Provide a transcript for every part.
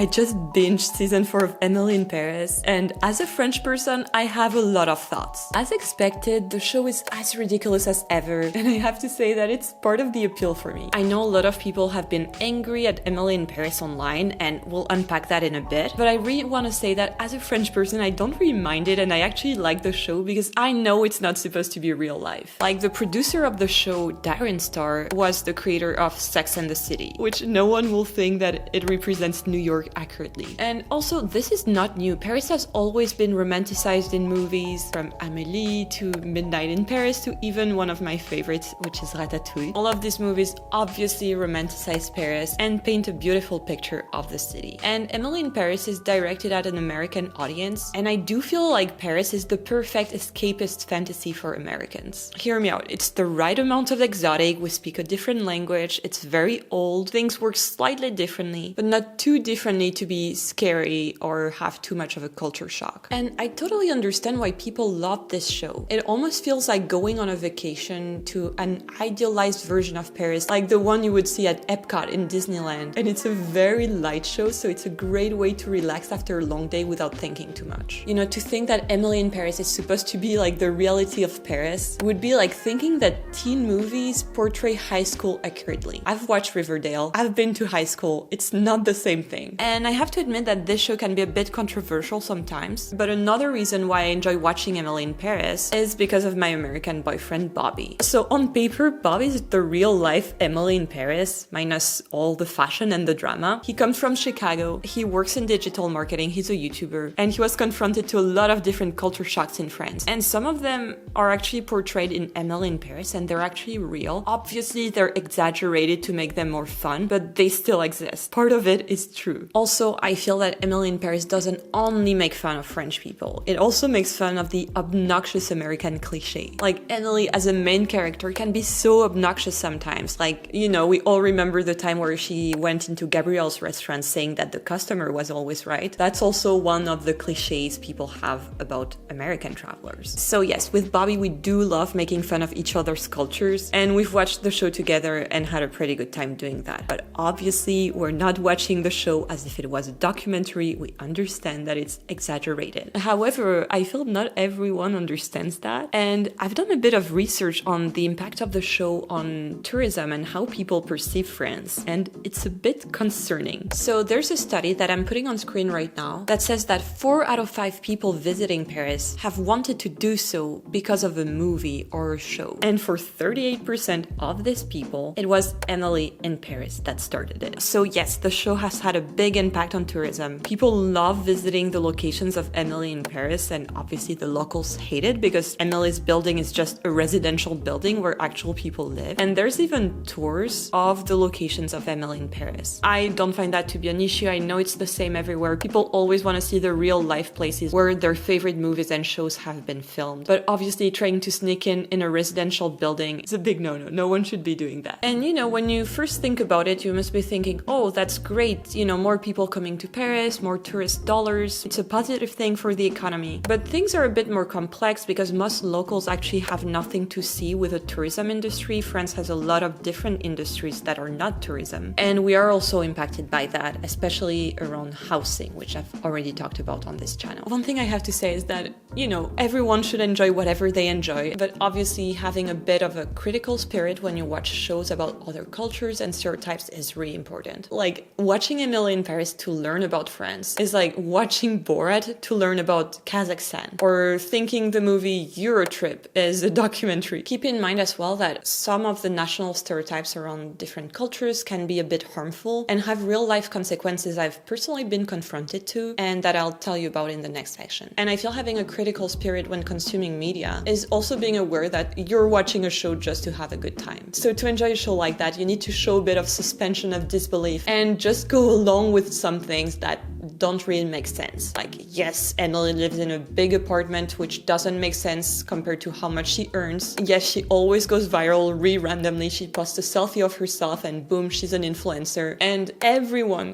I just binged season 4 of Emily in Paris, and as a French person, I have a lot of thoughts. As expected, the show is as ridiculous as ever, and I have to say that it's part of the appeal for me. I know a lot of people have been angry at Emily in Paris online, and we'll unpack that in a bit, but I really want to say that as a French person, I don't really mind it, and I actually like the show because I know it's not supposed to be real life. Like, the producer of the show, Darren Star, was the creator of Sex and the City, which no one will think that it represents New York accurately. And also, this is not new. Paris has always been romanticized in movies, from Amélie to Midnight in Paris to even one of my favorites, which is Ratatouille. All of these movies obviously romanticize Paris and paint a beautiful picture of the city. And Emily in Paris is directed at an American audience, and I do feel like Paris is the perfect escapist fantasy for Americans. Hear me out, it's the right amount of exotic, we speak a different language, it's very old, things work slightly differently, but not too differently to be scary or have too much of a culture shock. And I totally understand why people love this show. It almost feels like going on a vacation to an idealized version of Paris, like the one you would see at Epcot in Disneyland. And it's a very light show, so it's a great way to relax after a long day without thinking too much. You know, to think that Emily in Paris is supposed to be like the reality of Paris would be like thinking that teen movies portray high school accurately. I've watched Riverdale, I've been to high school, it's not the same thing. And I have to admit that this show can be a bit controversial sometimes, but another reason why I enjoy watching Emily in Paris is because of my American boyfriend Bobby. So on paper, Bobby is the real life Emily in Paris, minus all the fashion and the drama. He comes from Chicago, he works in digital marketing, he's a YouTuber, and he was confronted to a lot of different culture shocks in France. And some of them are actually portrayed in Emily in Paris, and they're actually real. Obviously, they're exaggerated to make them more fun, but they still exist. Part of it is true. Also, I feel that Emily in Paris doesn't only make fun of French people, it also makes fun of the obnoxious American cliche. Like, Emily as a main character can be so obnoxious sometimes. Like, you know, we all remember the time where she went into Gabrielle's restaurant saying that the customer was always right. That's also one of the cliches people have about American travelers. So yes, with Bobby, we do love making fun of each other's cultures, and we've watched the show together and had a pretty good time doing that. But obviously, we're not watching the show as if it was a documentary. We understand that it's exaggerated. However, I feel not everyone understands that, and I've done a bit of research on the impact of the show on tourism and how people perceive France, and it's a bit concerning. So there's a study that I'm putting on screen right now that says that 4 out of 5 people visiting Paris have wanted to do so because of a movie or a show. And for 38% of these people, it was Emily in Paris that started it. So yes, the show has had a big impact on tourism. People love visiting the locations of Emily in Paris, and obviously the locals hate it because Emily's building is just a residential building where actual people live. And there's even tours of the locations of Emily in Paris. I don't find that to be an issue. I know it's the same everywhere. People always want to see the real life places where their favorite movies and shows have been filmed. But obviously trying to sneak in a residential building is a big no-no. No one should be doing that. And you know, when you first think about it, you must be thinking, oh, that's great. You know, more people coming to Paris, more tourist dollars. It's a positive thing for the economy. But things are a bit more complex because most locals actually have nothing to see with the tourism industry. France has a lot of different industries that are not tourism. And we are also impacted by that, especially around housing, which I've already talked about on this channel. One thing I have to say is that, you know, everyone should enjoy whatever they enjoy, but obviously having a bit of a critical spirit when you watch shows about other cultures and stereotypes is really important. Like, watching Emily in Paris to learn about France is like watching Borat to learn about Kazakhstan, or thinking the movie Eurotrip is a documentary. Keep in mind as well that some of the national stereotypes around different cultures can be a bit harmful and have real life consequences I've personally been confronted to, and that I'll tell you about in the next section. And I feel having a critical spirit when consuming media is also being aware that you're watching a show just to have a good time. So to enjoy a show like that, you need to show a bit of suspension of disbelief and just go along with some things that don't really make sense. Like, yes, Emily lives in a big apartment, which doesn't make sense compared to how much she earns. Yes, she always goes viral, randomly she posts a selfie of herself and boom, she's an influencer. And everyone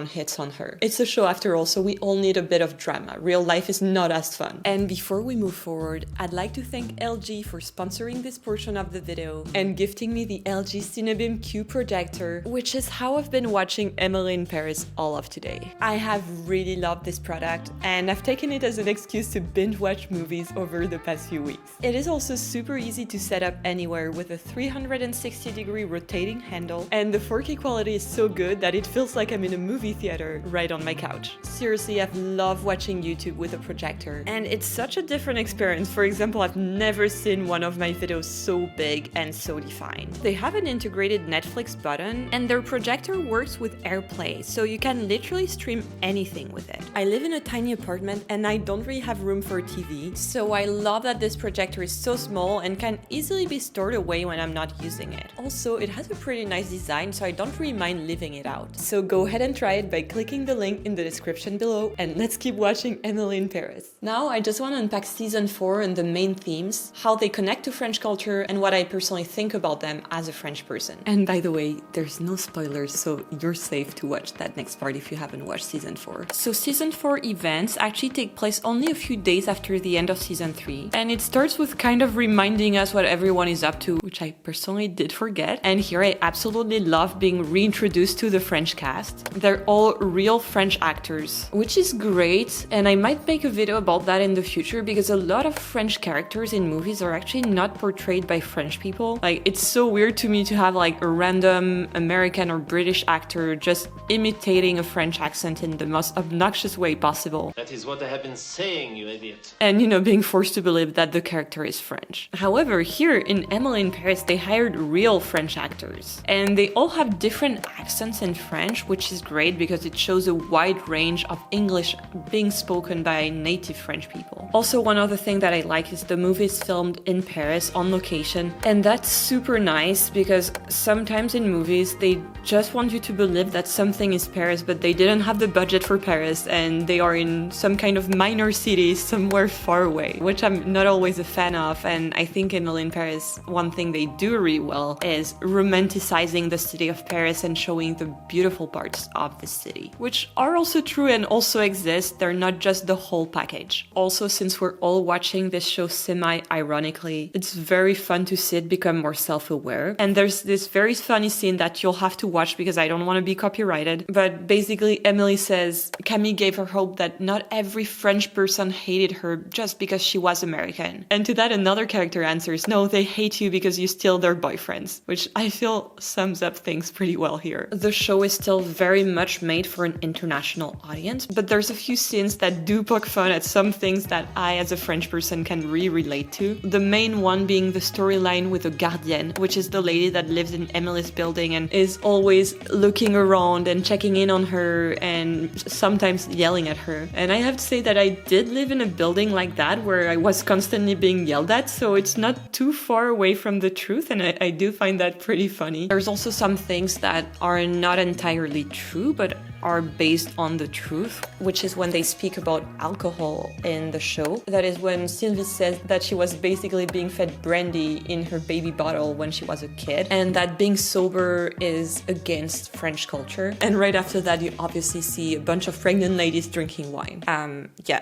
hits on her. It's a show after all, so we all need a bit of drama. Real life is not as fun. And before we move forward, I'd like to thank LG for sponsoring this portion of the video and gifting me the LG CineBeam Q projector, which is how I've been watching Emily in Paris all of today. I have really loved this product and I've taken it as an excuse to binge watch movies over the past few weeks. It is also super easy to set up anywhere with a 360-degree rotating handle, and the 4K quality is so good that it feels like I'm in a movie theater right on my couch. Seriously, I've loved watching YouTube with a projector, and it's such a different experience. For example, I've never seen one of my videos so big and so defined. They have an integrated Netflix button, and their projector works with AirPlay, so you can literally stream anything with it. I live in a tiny apartment and I don't really have room for a TV, so I love that this projector is so small and can easily be stored away when I'm not using it. Also, it has a pretty nice design, so I don't really mind leaving it out. So go ahead and try it by clicking the link in the description below, and let's keep watching Emily in Paris. Now, I just want to unpack season 4 and the main themes, how they connect to French culture, and what I personally think about them as a French person. And by the way, there's no spoilers, so you're safe to watch that next part if you haven't watched season 4. So season 4 events actually take place only a few days after the end of season 3, and it starts with kind of reminding us what everyone is up to, which I personally did forget. And here I absolutely love being reintroduced to the French cast. They're all real French actors, which is great, and I might make a video about that in the future because a lot of French characters in movies are actually not portrayed by French people. Like, it's so weird to me to have like a random American or British actor just imitating a French accent in the most obnoxious way possible. That is what I have been saying, you idiot. And, you know, being forced to believe that the character is French. However, here in Emily in Paris, they hired real French actors. And they all have different accents in French, which is great because it shows a wide range of English being spoken by native French people. Also, one other thing that I like is the movie is filmed in Paris on location. And that's super nice because sometimes in movies, they just want you to believe that something is Paris, but they didn't have the budget for Paris and they are in some kind of minor city somewhere far away, which I'm not always a fan of. And I think in Emily in Paris, one thing they do really well is romanticizing the city of Paris and showing the beautiful parts of the city, which are also true and also exist. They're not just the whole package. Also, since we're all watching this show semi-ironically, it's very fun to see it become more self-aware. And there's this very funny scene that you'll have to watch because I don't want to be copyrighted. But basically, Emily says Camille gave her hope that not every French person hated her just because she was American. And to that, another character answers, no, they hate you because you steal their boyfriends, which I feel sums up things pretty well here. The show is still very much made for an international audience, but there's a few scenes that do poke fun at some things that I, as a French person, can really relate to. The main one being the storyline with the gardienne, which is the lady that lives in Emily's building and is always looking around and checking in on her and sometimes yelling at her. And I have to say that I did live in a building like that where I was constantly being yelled at, so it's not too far away from the truth, and I do find that pretty funny. There's also some things that are not entirely true, but are based on the truth, which is when they speak about alcohol in the show. That is when Sylvie says that she was basically being fed brandy in her baby bottle when she was a kid, and that being sober is against French culture. And right after that, you obviously see a bunch of pregnant ladies drinking wine.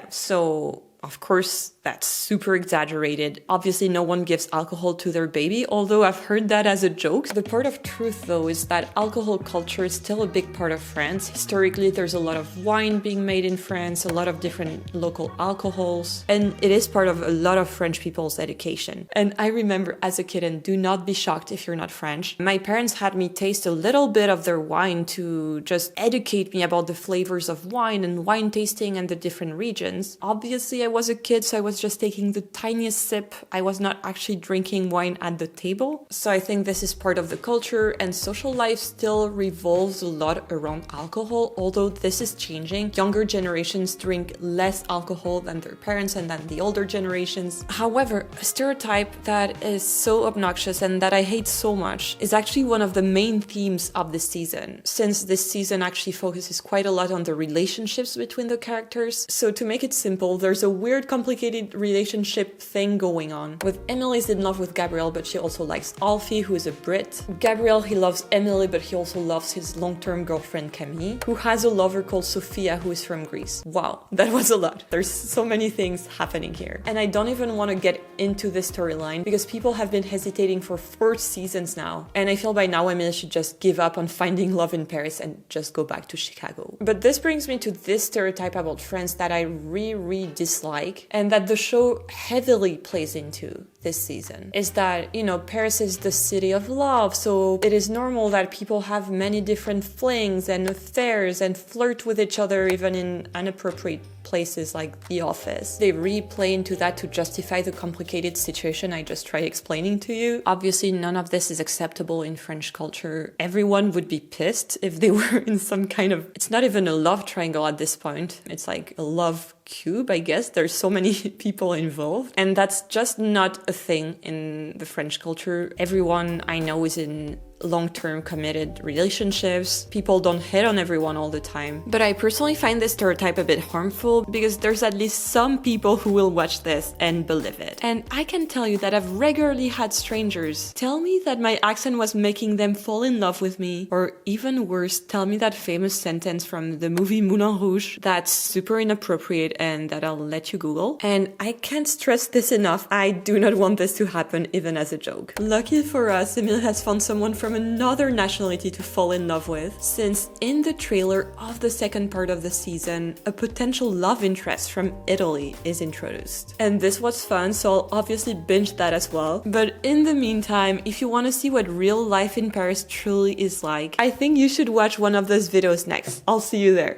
So of course, that's super exaggerated. Obviously, no one gives alcohol to their baby, although I've heard that as a joke. The part of truth, though, is that alcohol culture is still a big part of France. Historically, there's a lot of wine being made in France, a lot of different local alcohols, and it is part of a lot of French people's education. And I remember as a kid, and do not be shocked if you're not French, my parents had me taste a little bit of their wine to just educate me about the flavors of wine and wine tasting and the different regions. Obviously, I was a kid, so I was was just taking the tiniest sip. I was not actually drinking wine at the table. So I think this is part of the culture, and social life still revolves a lot around alcohol, although this is changing. Younger generations drink less alcohol than their parents and than the older generations. However, a stereotype that is so obnoxious and that I hate so much is actually one of the main themes of this season, since this season actually focuses quite a lot on the relationships between the characters. So to make it simple, there's a weird, complicated relationship thing going on. With Emily's in love with Gabriel, but she also likes Alfie, who is a Brit. Gabriel, he loves Emily, but he also loves his long-term girlfriend Camille, who has a lover called Sophia, who is from Greece. Wow, that was a lot. There's so many things happening here. And I don't even want to get into this storyline because people have been hesitating for 4 seasons now. And I feel by now Emily should just give up on finding love in Paris and just go back to Chicago. But this brings me to this stereotype about France that I really dislike, and that the show heavily plays into this season, is that, you know, Paris is the city of love, so it is normal that people have many different flings and affairs and flirt with each other even in inappropriate places like the office. They really play into that to justify the complicated situation I just tried explaining to you. Obviously, none of this is acceptable in French culture. Everyone would be pissed if they were in some kind of... It's not even a love triangle at this point. It's like a love cube, I guess. There's so many people involved. And that's just not a thing in the French culture. Everyone I know is in long-term committed relationships. People don't hit on everyone all the time. But I personally find this stereotype a bit harmful because there's at least some people who will watch this and believe it. And I can tell you that I've regularly had strangers tell me that my accent was making them fall in love with me, or even worse, tell me that famous sentence from the movie Moulin Rouge that's super inappropriate and that I'll let you Google. And I can't stress this enough. I do not want this to happen even as a joke. Lucky for us, Emile has found someone from another nationality to fall in love with, since in the trailer of the second part of the season, a potential love interest from Italy is introduced. And this was fun, so I'll obviously binge that as well. But in the meantime, if you want to see what real life in Paris truly is like, I think you should watch one of those videos next. I'll see you there.